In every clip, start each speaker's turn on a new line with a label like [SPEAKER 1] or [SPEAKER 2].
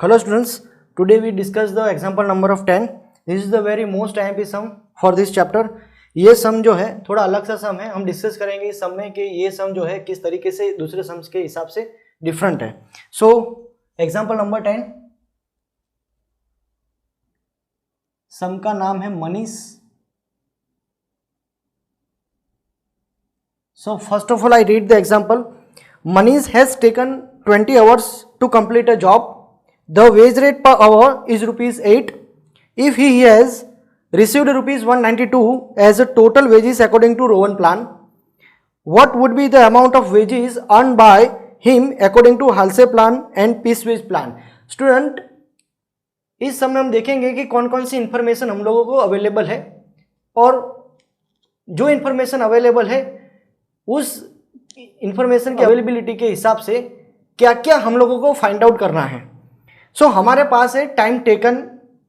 [SPEAKER 1] Hello students, today we discuss the example number of 10. This is the very most IMP sum for this chapter. ये सम जो है थोड़ा अलग सा सम है, हम डिस्कस करेंगे इस सम में कि ये सम जो है किस तरीके से दूसरे सम्स के हिसाब से डिफरेंट है. सो एग्जाम्पल नंबर 10, सम का नाम है Manish. So first of all I read the example. Manish has taken 20 hours to complete a job. The wage rate per hour is rupees 8. If he has received rupees 192 as a total wages according to Rowan plan, what would be the amount of wages earned by him according to Halsey plan and Piecewise plan? Student, इस समय हम देखेंगे कि कौन कौन सी information हम लोगों को अवेलेबल है और जो इंफॉर्मेशन अवेलेबल है उस इंफॉर्मेशन की अवेलेबिलिटी के हिसाब से क्या क्या हम लोगों को फाइंड आउट करना है. सो हमारे पास है time taken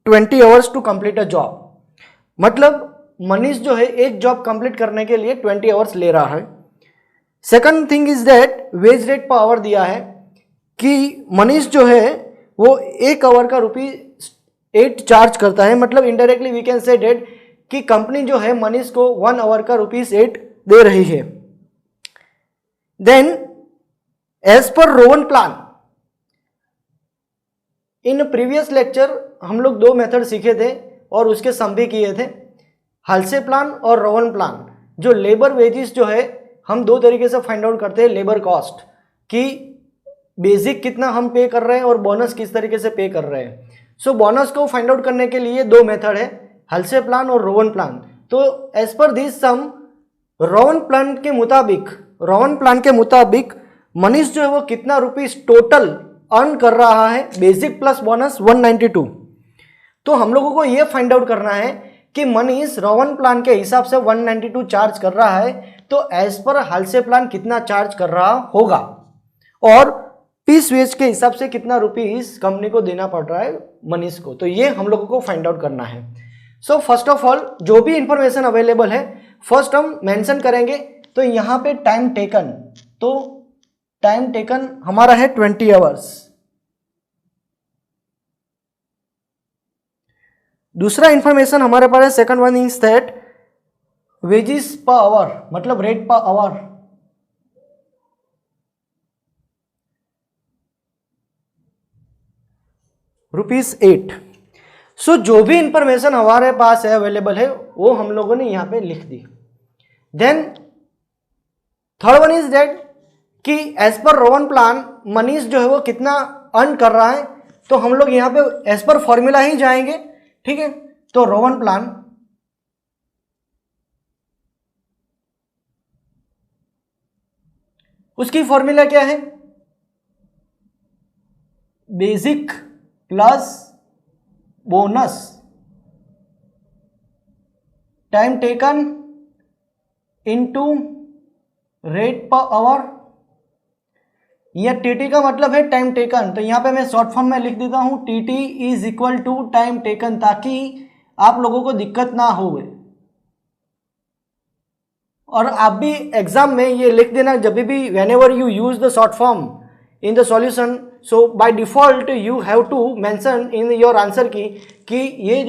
[SPEAKER 1] 20 hours to complete a job. मतलब मनीष जो है एक जॉब कंप्लीट करने के लिए 20 आवर्स ले रहा है. Second thing is that wage rate per our दिया है कि मनीष जो है वो एक आवर का ₹8 चार्ज करता है. मतलब indirectly we can say that कि कंपनी जो है मनीष को 1 आवर का ₹8 दे रही है. Then as per Rowan plan, in previous lecture हम लोग 2 मेथड सीखे थे और उसके सम भी किए थे, हाल्से प्लान और रोवन प्लान. जो लेबर वेजेस जो है हम 2 तरीके से फाइंड आउट करते हैं. लेबर कॉस्ट कि बेसिक कितना हम पे कर रहे हैं और बोनस किस तरीके से पे कर रहे हैं. सो बोनस को फाइंड आउट करने के लिए 2 मेथड है, हाल्से प्लान और रोवन प्लान. तो as per this sum Rowan plan के मुताबिक मनीष जो है वो कितना रुपीस टोटल अर्न कर रहा है, बेसिक प्लस बोनस 192. तो हम लोगों को ये फाइंड आउट करना है कि मनीष रोवन प्लान के हिसाब से 192 चार्ज कर रहा है तो एज पर हाल्से प्लान कितना चार्ज कर रहा होगा और पीसवेज के हिसाब से कितना रुपीस कंपनी को देना पड़ रहा है मनीष को. तो ये हम लोगों को फाइंड आउट करना है. सो फर्स्ट ऑफ ऑल जो भी इंफॉर्मेशन अवेलेबल है फर्स्ट हम मेंशन करेंगे. तो यहाँ पे टाइम टेकन, तो टाइम टेकन हमारा है 20 आवर्स. दूसरा इंफॉर्मेशन हमारे पास है second one is that wages per hour, मतलब रेट पर आवर. ₹8. सो जो भी इंफॉर्मेशन हमारे पास है अवेलेबल है वो हम लोगों ने यहां पे लिख दी. Then third one is that कि as per Rowan plan Manish जो है वो कितना अर्न कर रहा है. तो हम लोग यहाँ पे एज पर फॉर्मूला ही जाएंगे, ठीक है. तो रोवन प्लान उसकी फॉर्मूला क्या है, basic plus bonus time taken into rate per our. यह टीटी का मतलब है टाइम टेकन. तो यहाँ पे मैं शॉर्ट फॉर्म में लिख देता हूँ TT is equal to time taken, ताकि आप लोगों को दिक्कत ना हो. और आप भी एग्जाम में ये लिख देना जब भी whenever you use the short form in the solution. So by default you have to mention in your answer की कि ये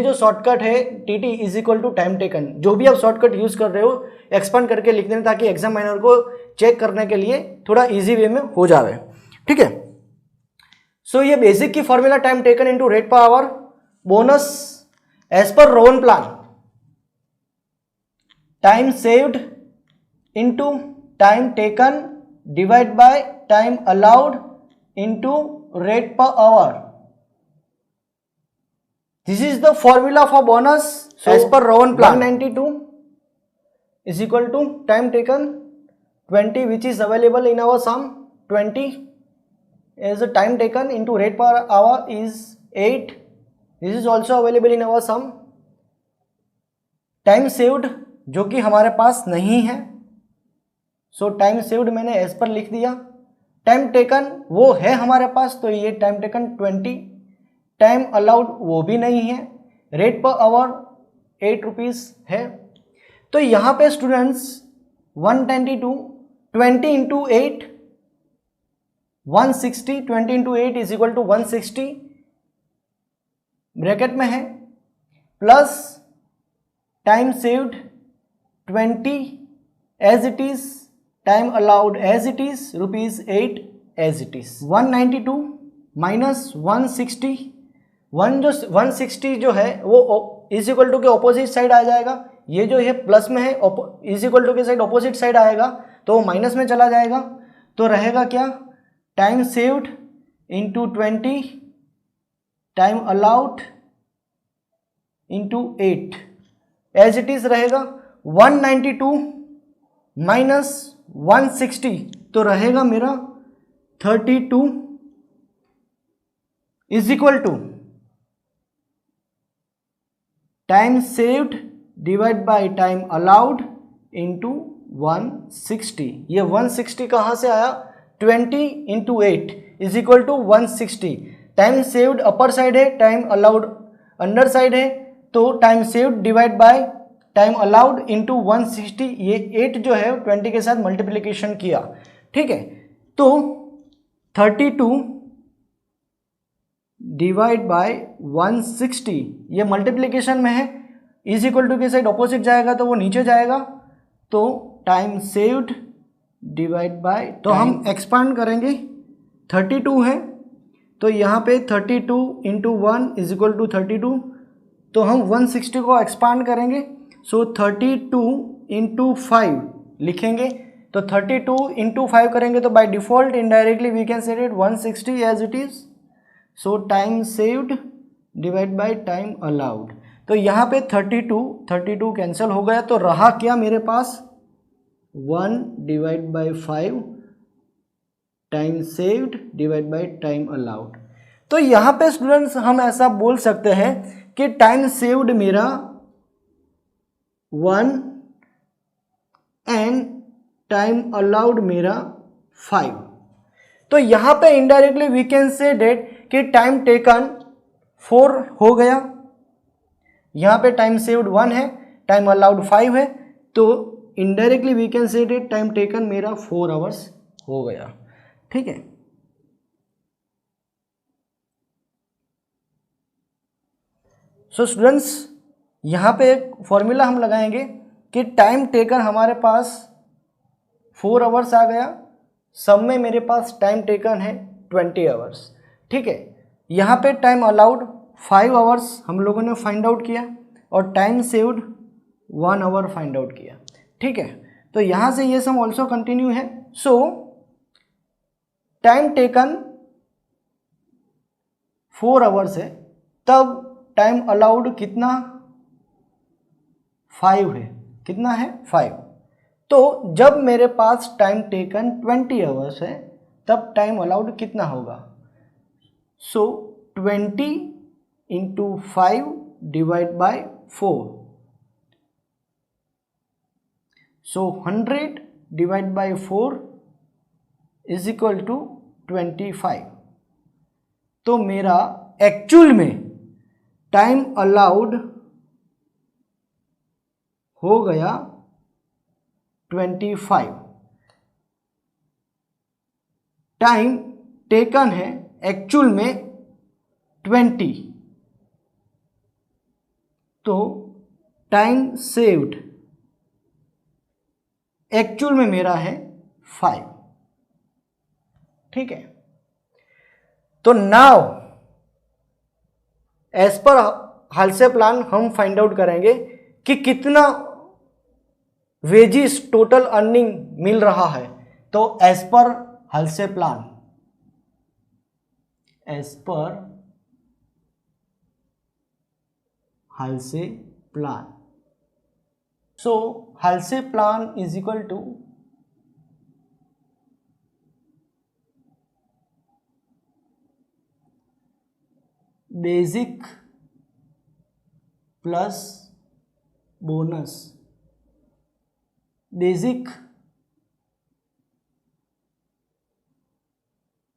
[SPEAKER 1] जो शॉर्टकट है TT is equal to time taken. जो भी आप शॉर्टकट यूज कर रहे हो एक्सपांड करके लिख देना ताकि एग्जामिनर को चेक करने के लिए थोड़ा इजी वे में हो जाए, ठीक है. सो ये बेसिक की formula time taken into rate per hour. Bonus as per Rowan plan time saved into time taken divide by time allowed into rate per hour. This is the formula for bonus as per Rowan plan. 192 is equal to time taken 20 which is available in our sum. 20 as a time taken into rate per hour is 8. This is also available in our sum. Time saved जो कि हमारे पास नहीं है, सो time saved मैंने as per लिख दिया. Time taken वो है हमारे पास तो ये टाइम टेकन 20. टाइम अलाउड वो भी नहीं है. रेट पर आवर ₹8 है. तो यहाँ पे students 192 20 into 8 160, 20 into 8 is equal to 160 bracket में है, plus time saved 20 as it is, time allowed as it is, ₹8 as it is. 192 minus 160, 160 जो है वो इज इक्वल टू के ऑपोजिट साइड आ जाएगा, ये जो है प्लस में है, इज इक्वल टू के साइड ऑपोजिट साइड आएगा तो वो माइनस में चला जाएगा, तो रहेगा क्या, time saved into 20, time allowed into 8 as it is रहेगा। 192 माइनस 160 तो रहेगा मेरा 32 is equal to time saved divide by time allowed into 160। ये 160 कहाँ से आया, 20 into 8 is equal to 160। Time saved upper side है, टाइम अलाउड अंडर साइड है, तो time saved divide by time allowed into 160, ये 8 जो है 20 के साथ मल्टीप्लीकेशन किया, ठीक है। तो 32 डिवाइड बाय 160 ये मल्टीप्लीकेशन में है, इज इक्वल टू के साइड ऑपोजिट जाएगा तो वो नीचे जाएगा, तो टाइम सेव्ड डिवाइड बाय, तो हम एक्सपांड करेंगे, 32 है तो यहाँ पे 32 इंटू 1 इज इक्वल टू 32, तो हम 160 को एक्सपांड करेंगे, सो 32 इंटू 5 लिखेंगे, तो 32 इंटू 5 करेंगे तो by default indirectly we can set it 160 as it is, so time saved divide by time allowed, तो यहाँ पे 32 कैंसिल हो गया, तो रहा क्या मेरे पास 1 divide by 5 time saved divide by time allowed. तो यहाँ पे स्टूडेंट्स हम ऐसा बोल सकते हैं कि टाइम सेव्ड मेरा 1 एंड टाइम अलाउड मेरा 5। तो यहाँ पे indirectly we can say that कि टाइम टेकन 4 हो गया, यहाँ पे टाइम सेव्ड 1 है, टाइम अलाउड 5 है, तो indirectly we can say that time taken मेरा 4 आवर्स हो गया, ठीक है। सो स्टूडेंट्स यहाँ पे एक फॉर्मूला हम लगाएंगे कि टाइम टेकन हमारे पास 4 आवर्स आ गया, सब में मेरे पास टाइम टेकन है 20 आवर्स, ठीक है। यहाँ पे टाइम अलाउड 5 आवर्स हम लोगों ने फाइंड आउट किया और time saved 1 hour find out किया, ठीक है। तो यहाँ से ये सम ऑल्सो कंटिन्यू है। सो टाइम टेकन 4 आवर्स है, तब टाइम अलाउड कितना 5 है, कितना है 5। तो जब मेरे पास टाइम टेकन 20 आवर्स है तब टाइम अलाउड कितना होगा, so 20 into 5 divide by 4, so 100 divide by 4 is equal to 25। तो मेरा एक्चुअल में टाइम अलाउड हो गया 25, टाइम टेकन है एक्चुअल में 20, तो टाइम सेव्ड एक्चुअल में मेरा है 5, ठीक है। तो now as per Halsey plan हम फाइंड आउट करेंगे कि कितना वेजिस टोटल अर्निंग मिल रहा है। तो as per Halsey plan, as per Halsey plan, so Halsey plan is equal to basic plus bonus. Basic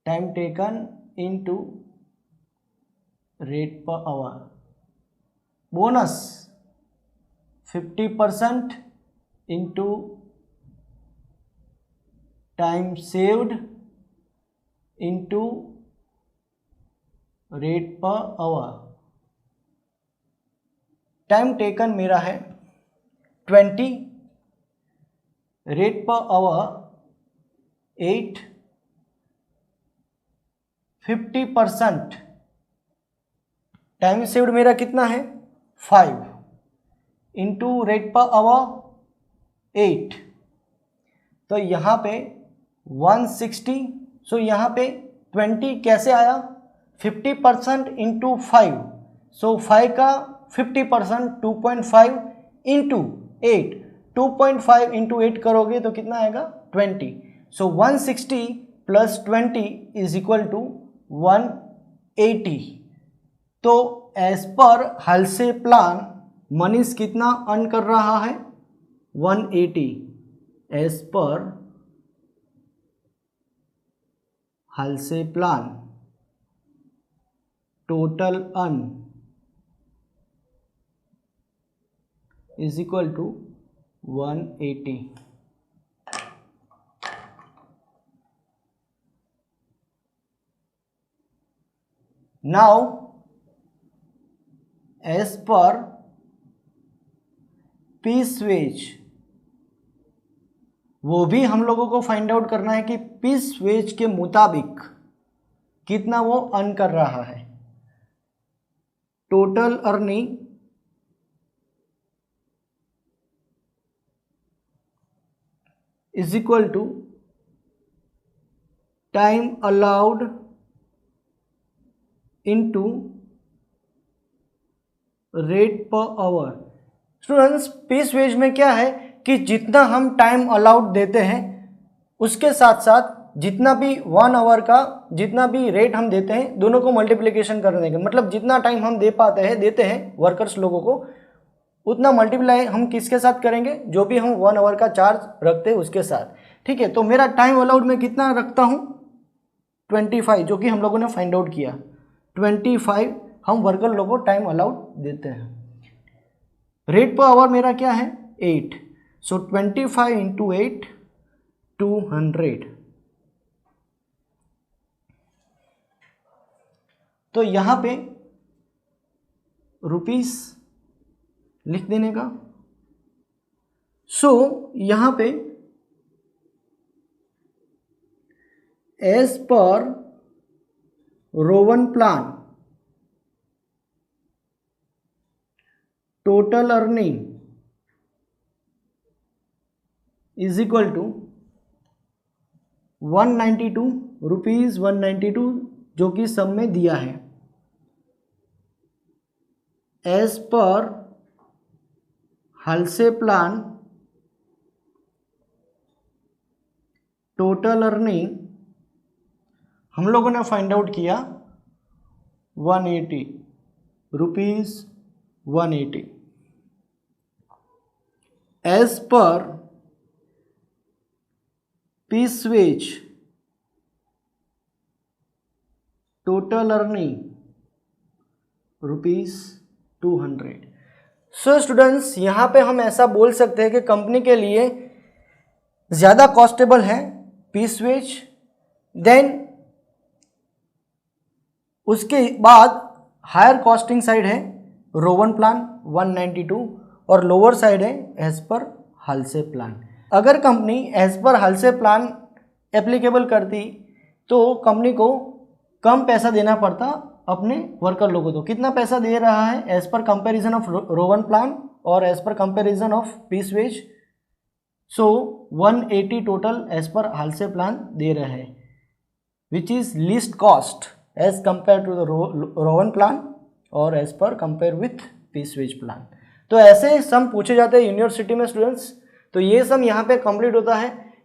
[SPEAKER 1] time taken into rate per hour, bonus 50% into time saved into rate per hour. Time taken मेरा है 20, rate per our 8, 50%। Time saved मेरा कितना है 5 into rate per our 8, तो यहाँ पे 160। सो यहाँ पे 20 कैसे आया 50% इंटू 5, सो 5 का 50% 2.5 इंटू 8, 2.5 इंटू 8 करोगे तो कितना आएगा 20। सो 160 प्लस 20 इज इक्वल टू 180। तो as per Halsey plan Manish कितना अर्न कर रहा है 180। As per Halsey plan total earn is equal to 180। Now as per piece wage, वो भी हम लोगों को फाइंड आउट करना है कि पीस वेज के मुताबिक कितना वो अर्न कर रहा है। Total earning is equal to time allowed into rate per hour. Students, piece wage में क्या है कि जितना हम टाइम अलाउड देते हैं उसके साथ साथ जितना भी 1 आवर का जितना भी रेट हम देते हैं दोनों को मल्टीप्लिकेशन करने के, मतलब जितना टाइम हम दे पाते हैं देते हैं वर्कर्स लोगों को, उतना मल्टीप्लाई हम किसके साथ करेंगे, जो भी हम 1 आवर का चार्ज रखते हैं उसके साथ। ठीक है, तो मेरा टाइम अलाउड में कितना रखता हूँ 25, जो कि हम लोगों ने फाइंड आउट किया। 25 हम वर्कर लोगों को टाइम अलाउड देते हैं। रेट पर आवर मेरा क्या है 8, सो 25 इंटू 8 200। तो यहाँ पे रुपीस लिख देने का। सो यहाँ पे as per Rowan plan total earning is equal to 192 rupees 192, जो कि सब में दिया है। As per Halsey plan total earning हम लोगों ने फाइंड आउट किया 180 rupees 180। As per piece wage total earning rupees 200। So students, यहाँ पे हम ऐसा बोल सकते हैं कि कंपनी के लिए ज़्यादा कॉस्टेबल है पीस वेज, देन उसके बाद हायर कॉस्टिंग साइड है रोवन प्लान 192 और लोअर साइड है एज पर हालसे प्लान। अगर company as per Halsey plan applicable करती तो कंपनी को कम पैसा देना पड़ता अपने वर्कर लोगों को। कितना पैसा दे रहा है as per comparison of Rowan plan और as per comparison of piece wage? So 180 total as per Halsey plan दे रहे हैं, which is least cost as compare to the Rowan plan और as per compare with piece wage plan. तो ऐसे सम पूछे जाते हैं यूनिवर्सिटी में स्टूडेंट्स। तो ये सम यहाँ पे कंप्लीट होता है।